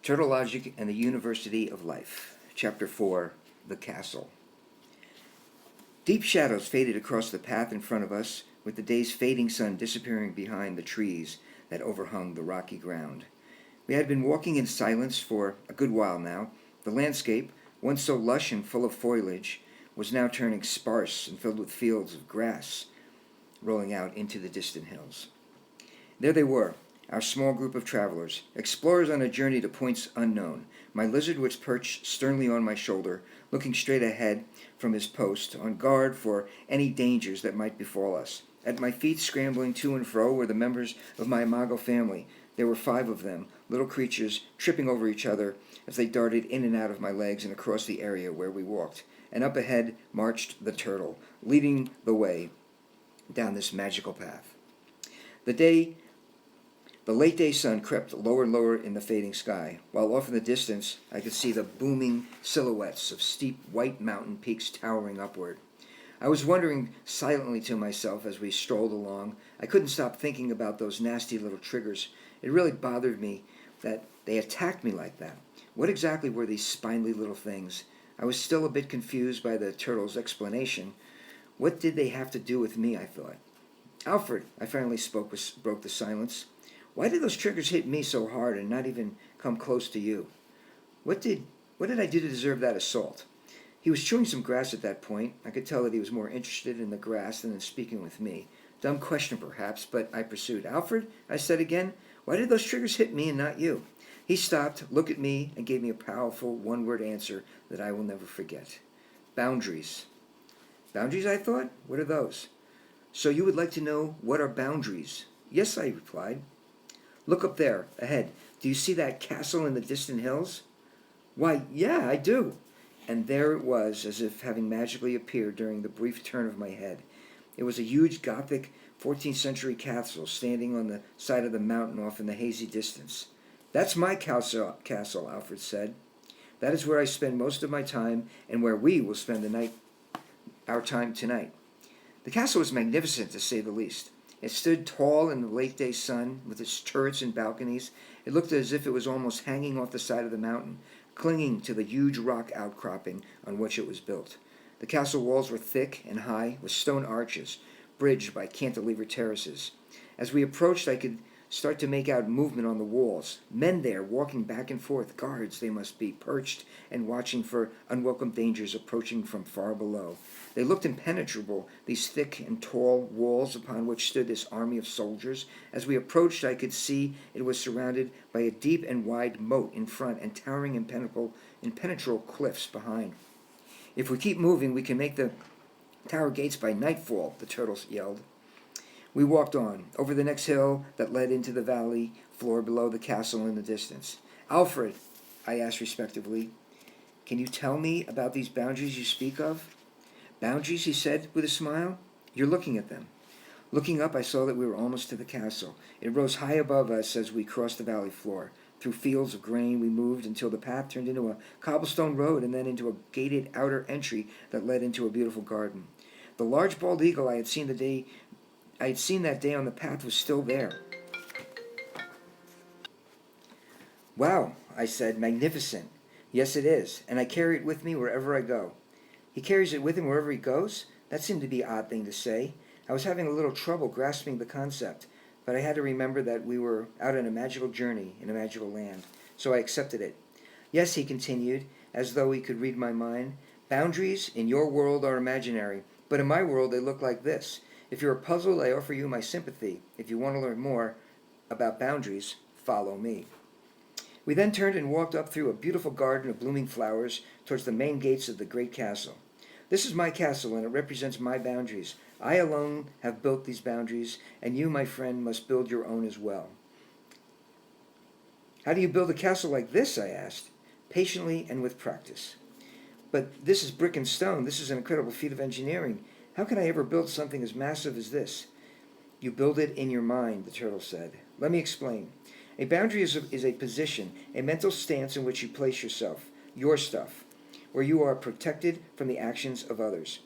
Turtle Logic and the University of Life. Chapter 4, The Castle. Deep shadows faded across the path in front of us, with the day's fading sun disappearing behind the trees that overhung the rocky ground. We had been walking in silence for a good while now. The landscape, once so lush and full of foliage, was now turning sparse and filled with fields of grass rolling out into the distant hills. There they were, our small group of travelers, explorers on a journey to points unknown. My lizard was perched sternly on my shoulder, looking straight ahead from his post, on guard for any dangers that might befall us. At my feet, scrambling to and fro, were the members of my imago family. There were 5 of them, little creatures tripping over each other as they darted in and out of my legs and across the area where we walked. And up ahead marched the turtle, leading the way down this magical path. The late day sun crept lower and lower in the fading sky, while off in the distance I could see the booming silhouettes of steep white mountain peaks towering upward. I was wondering silently to myself as we strolled along. I couldn't stop thinking about those nasty little triggers. It really bothered me that they attacked me like that. What exactly were these spindly little things? I was still a bit confused by the turtle's explanation. What did they have to do with me, I thought. Alfred, I finally broke the silence. Why did those triggers hit me so hard and not even come close to you? What did I do to deserve that assault? He was chewing some grass at that point. I could tell that he was more interested in the grass than in speaking with me. Dumb question, perhaps, but I pursued. Alfred, I said again, why did those triggers hit me and not you? He stopped, looked at me, and gave me a powerful one-word answer that I will never forget. Boundaries. Boundaries, I thought? What are those? So you would like to know what are boundaries? Yes, I replied. Look up there, ahead. Do you see that castle in the distant hills? Why, yeah, I do. And there it was, as if having magically appeared during the brief turn of my head. It was a huge Gothic 14th century castle standing on the side of the mountain off in the hazy distance. That's my castle, Alfred said. That is where I spend most of my time and where we will spend our time tonight. The castle was magnificent, to say the least. It stood tall in the late-day sun, with its turrets and balconies. It looked as if it was almost hanging off the side of the mountain, clinging to the huge rock outcropping on which it was built. The castle walls were thick and high, with stone arches, bridged by cantilever terraces. As we approached, I could start to make out movement on the walls. Men there, walking back and forth, guards they must be, perched and watching for unwelcome dangers approaching from far below. They looked impenetrable, these thick and tall walls upon which stood this army of soldiers. As we approached, I could see it was surrounded by a deep and wide moat in front and towering impenetrable cliffs behind. If we keep moving, we can make the tower gates by nightfall, the turtles yelled. We walked on, over the next hill that led into the valley floor below the castle in the distance. Alfred, I asked respectively, can you tell me about these boundaries you speak of? Boundaries, he said with a smile. You're looking at them. Looking up, I saw that we were almost to the castle. It rose high above us as we crossed the valley floor. Through fields of grain we moved until the path turned into a cobblestone road and then into a gated outer entry that led into a beautiful garden. The large bald eagle I had seen that day on the path was still there. Wow, I said, magnificent. Yes, it is, and I carry it with me wherever I go. He carries it with him wherever he goes? That seemed to be an odd thing to say. I was having a little trouble grasping the concept, but I had to remember that we were out on a magical journey in a magical land, so I accepted it. Yes, he continued, as though he could read my mind, boundaries in your world are imaginary, but in my world they look like this. If you're puzzled, I offer you my sympathy. If you want to learn more about boundaries, follow me. We then turned and walked up through a beautiful garden of blooming flowers towards the main gates of the great castle. This is my castle, and it represents my boundaries. I alone have built these boundaries, and you, my friend, must build your own as well. How do you build a castle like this? I asked. Patiently and with practice. But this is brick and stone. This is an incredible feat of engineering. How can I ever build something as massive as this? You build it in your mind, the turtle said. Let me explain. A boundary is a position, a mental stance in which you place yourself, your stuff, where you are protected from the actions of others.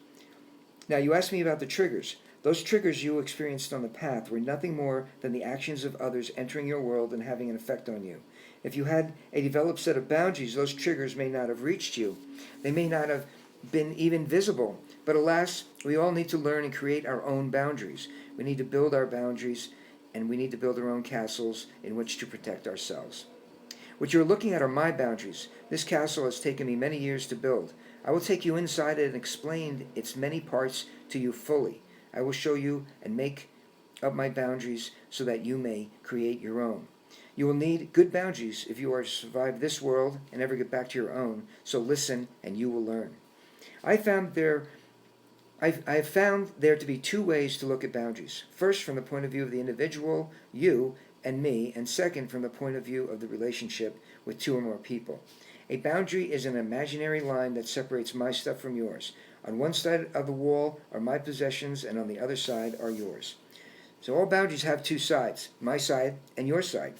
Now, you asked me about the triggers. Those triggers you experienced on the path were nothing more than the actions of others entering your world and having an effect on you. If you had a developed set of boundaries, those triggers may not have reached you. They may not have been even visible. But alas, we all need to learn and create our own boundaries. We need to build our boundaries, and we need to build our own castles in which to protect ourselves. What you're looking at are my boundaries. This castle has taken me many years to build. I will take you inside it and explain its many parts to you fully. I will show you and make up my boundaries so that you may create your own. You will need good boundaries if you are to survive this world and ever get back to your own. So listen and you will learn. I have found there to be two ways to look at boundaries. First, from the point of view of the individual, you and me, and second, from the point of view of the relationship with two or more people. A boundary is an imaginary line that separates my stuff from yours. On one side of the wall are my possessions, and on the other side are yours. So all boundaries have two sides, my side and your side.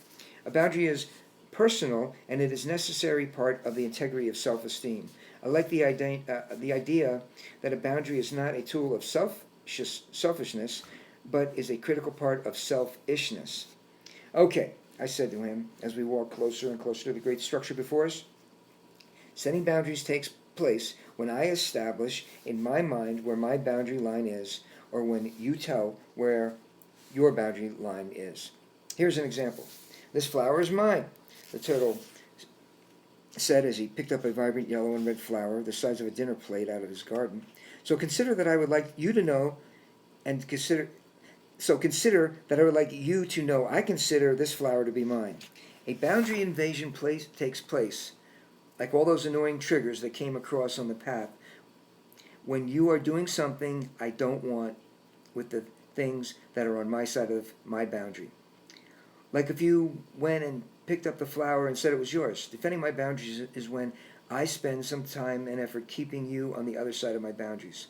A boundary is personal, and it is a necessary part of the integrity of self-esteem. I like the idea that a boundary is not a tool of selfishness, but is a critical part of selfishness. Okay, I said to him as we walked closer and closer to the great structure before us. Setting boundaries takes place when I establish in my mind where my boundary line is, or when you tell where your boundary line is. Here's an example. This flower is mine, the turtle said as he picked up a vibrant yellow and red flower the size of a dinner plate out of his garden. Consider that I would like you to know I consider this flower to be mine. A boundary invasion takes place, like all those annoying triggers that came across on the path, when you are doing something I don't want with the things that are on my side of my boundary. Like if you went and picked up the flower and said it was yours. Defending my boundaries is when I spend some time and effort keeping you on the other side of my boundaries.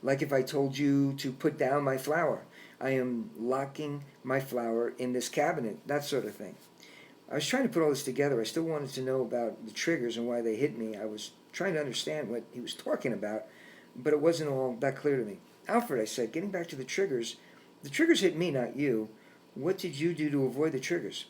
Like if I told you to put down my flower, I am locking my flower in this cabinet, that sort of thing. I was trying to put all this together. I still wanted to know about the triggers and why they hit me. I was trying to understand what he was talking about, but it wasn't all that clear to me. Alfred, I said, getting back to the triggers hit me, not you. What did you do to avoid the triggers?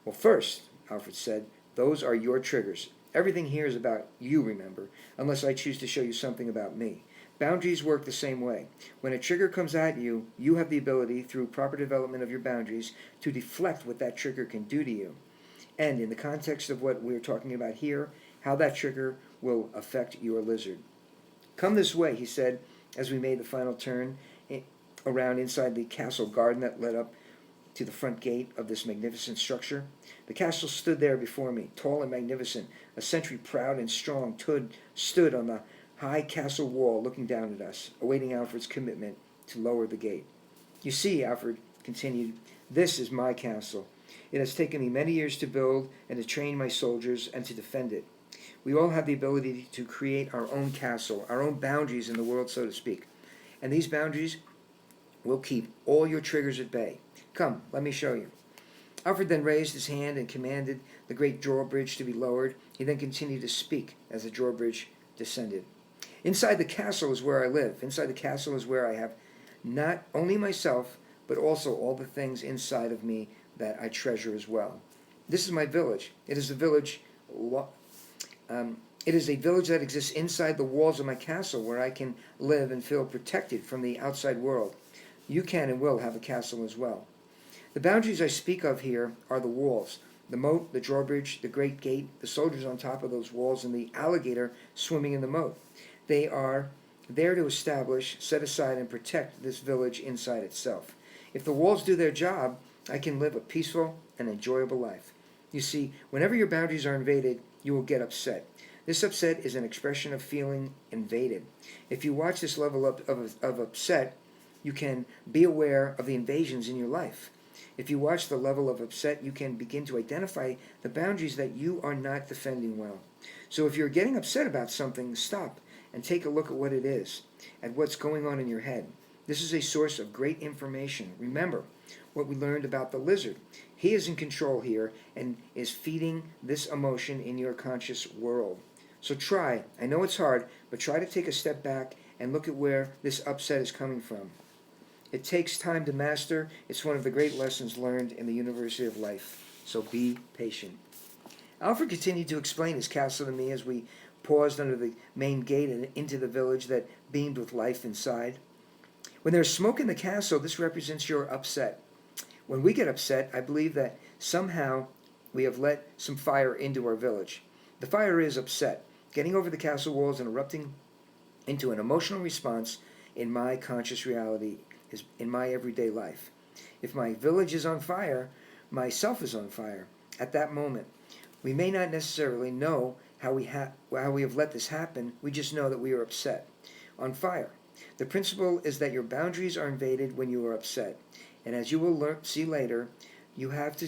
Well, first, Alfred said, those are your triggers. Everything here is about you, remember, unless I choose to show you something about me. Boundaries work the same way. When a trigger comes at you, you have the ability, through proper development of your boundaries, to deflect what that trigger can do to you. And in the context of what we're talking about here, how that trigger will affect your lizard. Come this way, he said, as we made the final turn around inside the castle garden that led up to the front gate of this magnificent structure. The castle stood there before me, tall and magnificent. A sentry proud and strong stood on the high castle wall looking down at us, awaiting Alfred's commitment to lower the gate. You see, Alfred continued, this is my castle. It has taken me many years to build and to train my soldiers and to defend it. We all have the ability to create our own castle, our own boundaries in the world, so to speak. And these boundaries will keep all your triggers at bay. Come, let me show you. Alfred then raised his hand and commanded the great drawbridge to be lowered. He then continued to speak as the drawbridge descended. Inside the castle is where I live. Inside the castle is where I have not only myself, but also all the things inside of me that I treasure as well. This is my village. It is a village that exists inside the walls of my castle, where I can live and feel protected from the outside world. You can and will have a castle as well. The boundaries I speak of here are the walls, the moat, the drawbridge, the great gate, the soldiers on top of those walls, and the alligator swimming in the moat. They are there to establish, set aside, and protect this village inside itself. If the walls do their job, I can live a peaceful and enjoyable life. You see, whenever your boundaries are invaded, you will get upset. This upset is an expression of feeling invaded. If you watch this level of upset, you can be aware of the invasions in your life. If you watch the level of upset, you can begin to identify the boundaries that you are not defending well. So if you're getting upset about something, stop and take a look at what it is, at what's going on in your head. This is a source of great information. Remember what we learned about the lizard. He is in control here and is feeding this emotion in your conscious world. So try, I know it's hard, but try to take a step back and look at where this upset is coming from. It takes time to master. It's one of the great lessons learned in the University of Life. So be patient. Alfred continued to explain his castle to me as we paused under the main gate and into the village that beamed with life inside. When there's smoke in the castle, this represents your upset. When we get upset, I believe that somehow we have let some fire into our village. The fire is upset, getting over the castle walls and erupting into an emotional response in my conscious reality, in my everyday life. If my village is on fire, myself is on fire. At that moment, we may not necessarily know how we have let this happen. We just know that we are upset, on fire. The principle is that your boundaries are invaded when you are upset, and as you will see later, you have to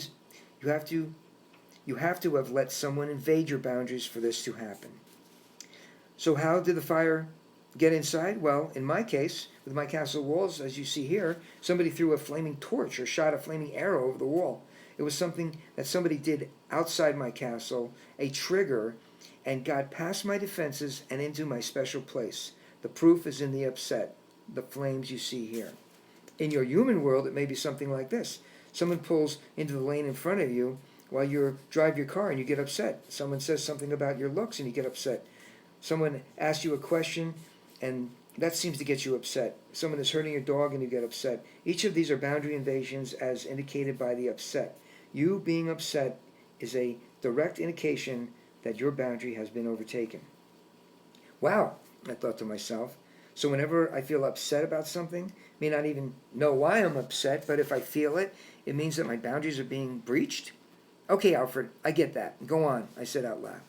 have let someone invade your boundaries for this to happen. So how did the fire get inside? Well, in my case, with my castle walls, as you see here, somebody threw a flaming torch or shot a flaming arrow over the wall. It was something that somebody did outside my castle, a trigger, and got past my defenses and into my special place. The proof is in the upset, the flames you see here. In your human world, it may be something like this. Someone pulls into the lane in front of you while you drive your car and you get upset. Someone says something about your looks and you get upset. Someone asks you a question and that seems to get you upset. Someone is hurting your dog and you get upset. Each of these are boundary invasions as indicated by the upset. You being upset is a direct indication that your boundary has been overtaken. Wow, I thought to myself. So whenever I feel upset about something, may not even know why I'm upset, but if I feel it, it means that my boundaries are being breached? Okay, Alfred, I get that. Go on, I said out loud.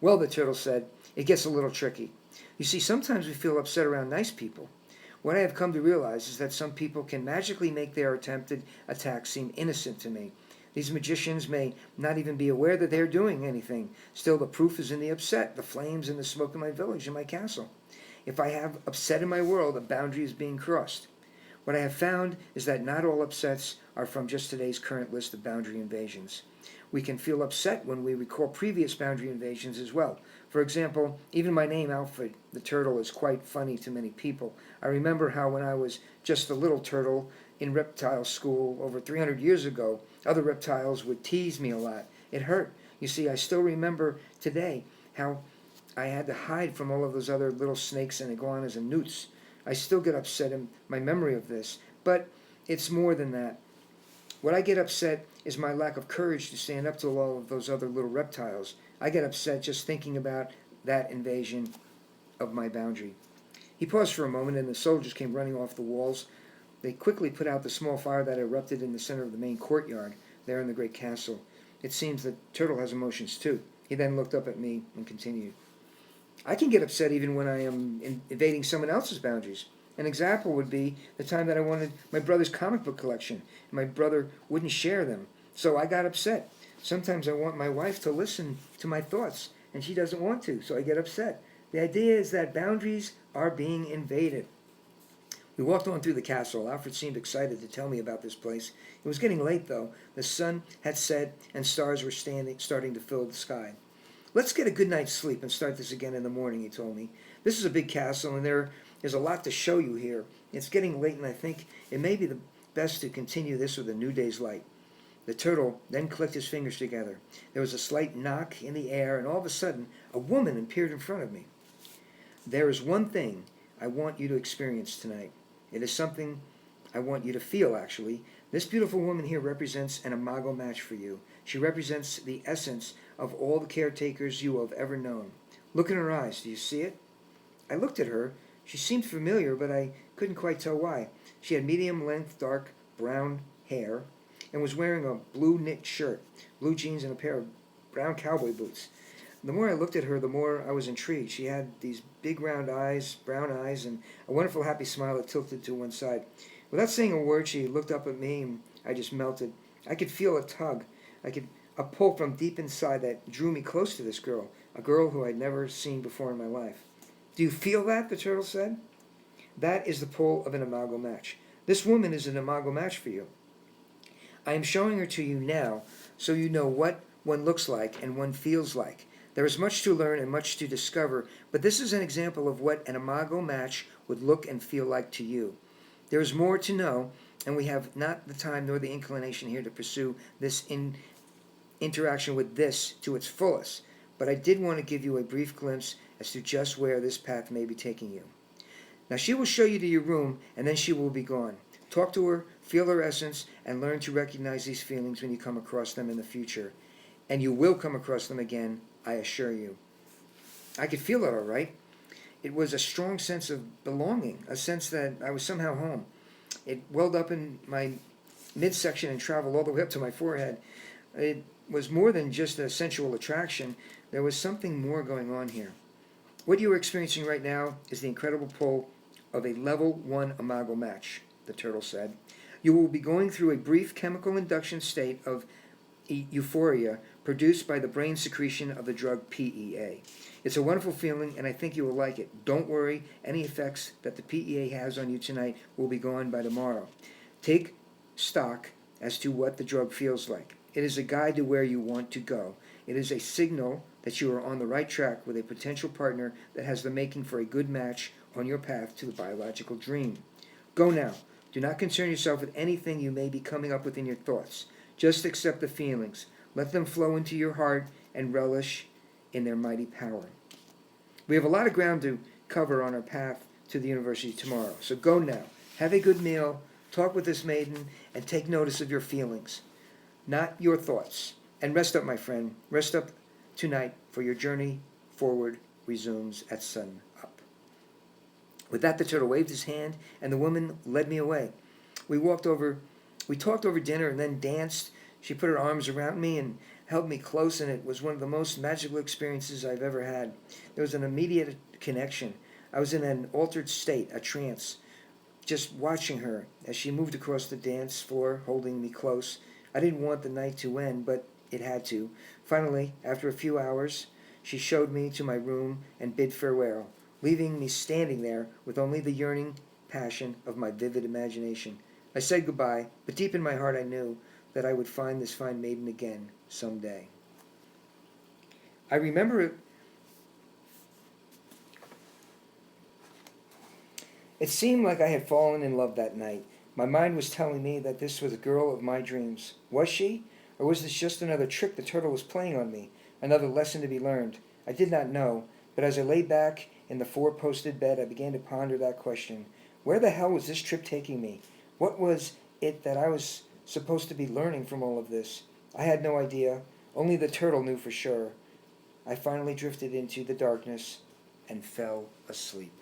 Well, the turtle said, it gets a little tricky. You see, sometimes we feel upset around nice people. What I have come to realize is that some people can magically make their attempted attack seem innocent to me. These magicians may not even be aware that they are doing anything. Still, the proof is in the upset, the flames and the smoke in my village and my castle. If I have upset in my world, a boundary is being crossed. What I have found is that not all upsets are from just today's current list of boundary invasions. We can feel upset when we recall previous boundary invasions as well. For example, even my name, Alfred the Turtle, is quite funny to many people. I remember how when I was just a little turtle in reptile school over 300 years ago, other reptiles would tease me a lot. It hurt. You see, I still remember today how I had to hide from all of those other little snakes and iguanas and newts. I still get upset in my memory of this, but it's more than that. What I get upset is my lack of courage to stand up to all of those other little reptiles. I get upset just thinking about that invasion of my boundary. He paused for a moment and the soldiers came running off the walls. They quickly put out the small fire that erupted in the center of the main courtyard there in the great castle. It seems the turtle has emotions too. He then looked up at me and continued. I can get upset even when I am invading someone else's boundaries. An example would be the time that I wanted my brother's comic book collection, and my brother wouldn't share them, so I got upset. Sometimes I want my wife to listen to my thoughts, and she doesn't want to, so I get upset. The idea is that boundaries are being invaded. We walked on through the castle. Alfred seemed excited to tell me about this place. It was getting late, though. The sun had set, and stars were starting to fill the sky. Let's get a good night's sleep and start this again in the morning, he told me. This is a big castle, and there is a lot to show you here. It's getting late, and I think it may be the best to continue this with a new day's light. The turtle then clicked his fingers together. There was a slight knock in the air, and all of a sudden, a woman appeared in front of me. There is one thing I want you to experience tonight. It is something I want you to feel, actually. This beautiful woman here represents an imago match for you. She represents the essence of all the caretakers you have ever known. Look in her eyes. Do you see it? I looked at her. She seemed familiar, but I couldn't quite tell why. She had medium-length, dark brown hair and was wearing a blue knit shirt, blue jeans, and a pair of brown cowboy boots. The more I looked at her, the more I was intrigued. She had these big round eyes, brown eyes, and a wonderful happy smile that tilted to one side. Without saying a word, she looked up at me, and I just melted. I could feel a tug, a pull from deep inside that drew me close to this girl, a girl who I'd never seen before in my life. Do you feel that? The turtle said. That is the pull of an imago match. This woman is an imago match for you. I am showing her to you now so you know what one looks like and one feels like. There is much to learn and much to discover, but this is an example of what an imago match would look and feel like to you. There is more to know, and we have not the time nor the inclination here to pursue this interaction with this to its fullest, but I did want to give you a brief glimpse as to just where this path may be taking you. Now she will show you to your room, and then she will be gone. Talk to her, feel her essence, and learn to recognize these feelings when you come across them in the future. And you will come across them again, I assure you. I could feel it all right. It was a strong sense of belonging, a sense that I was somehow home. It welled up in my midsection and traveled all the way up to my forehead. It was more than just a sensual attraction. There was something more going on here. What you are experiencing right now is the incredible pull of a level 1 imago match, the turtle said. You will be going through a brief chemical induction state of euphoria produced by the brain secretion of the drug PEA. It's a wonderful feeling, and I think you will like it. Don't worry, any effects that the PEA has on you tonight will be gone by tomorrow. Take stock as to what the drug feels like. It is a guide to where you want to go. It is a signal that you are on the right track with a potential partner that has the making for a good match on your path to the biological dream. Go now. Do not concern yourself with anything you may be coming up with in your thoughts. Just accept the feelings. Let them flow into your heart and relish in their mighty power. We have a lot of ground to cover on our path to the university tomorrow. So go now. Have a good meal, talk with this maiden, and take notice of your feelings, not your thoughts. And rest up, my friend. Rest up tonight, for your journey forward resumes at sun up. With that, the turtle waved his hand, and the woman led me away. We talked over dinner and then danced. She put her arms around me and held me close, and it was one of the most magical experiences I've ever had. There was an immediate connection. I was in an altered state, a trance, just watching her as she moved across the dance floor, holding me close. I didn't want the night to end, but it had to. Finally, after a few hours, she showed me to my room and bid farewell, leaving me standing there with only the yearning passion of my vivid imagination. I said goodbye, but deep in my heart I knew that I would find this fine maiden again someday. I remember it. It seemed like I had fallen in love that night. My mind was telling me that this was the girl of my dreams. Was she? Or was this just another trick the turtle was playing on me? Another lesson to be learned? I did not know, but as I lay back in the four-posted bed, I began to ponder that question. Where the hell was this trip taking me? What was it that I was supposed to be learning from all of this? I had no idea. Only the turtle knew for sure. I finally drifted into the darkness and fell asleep.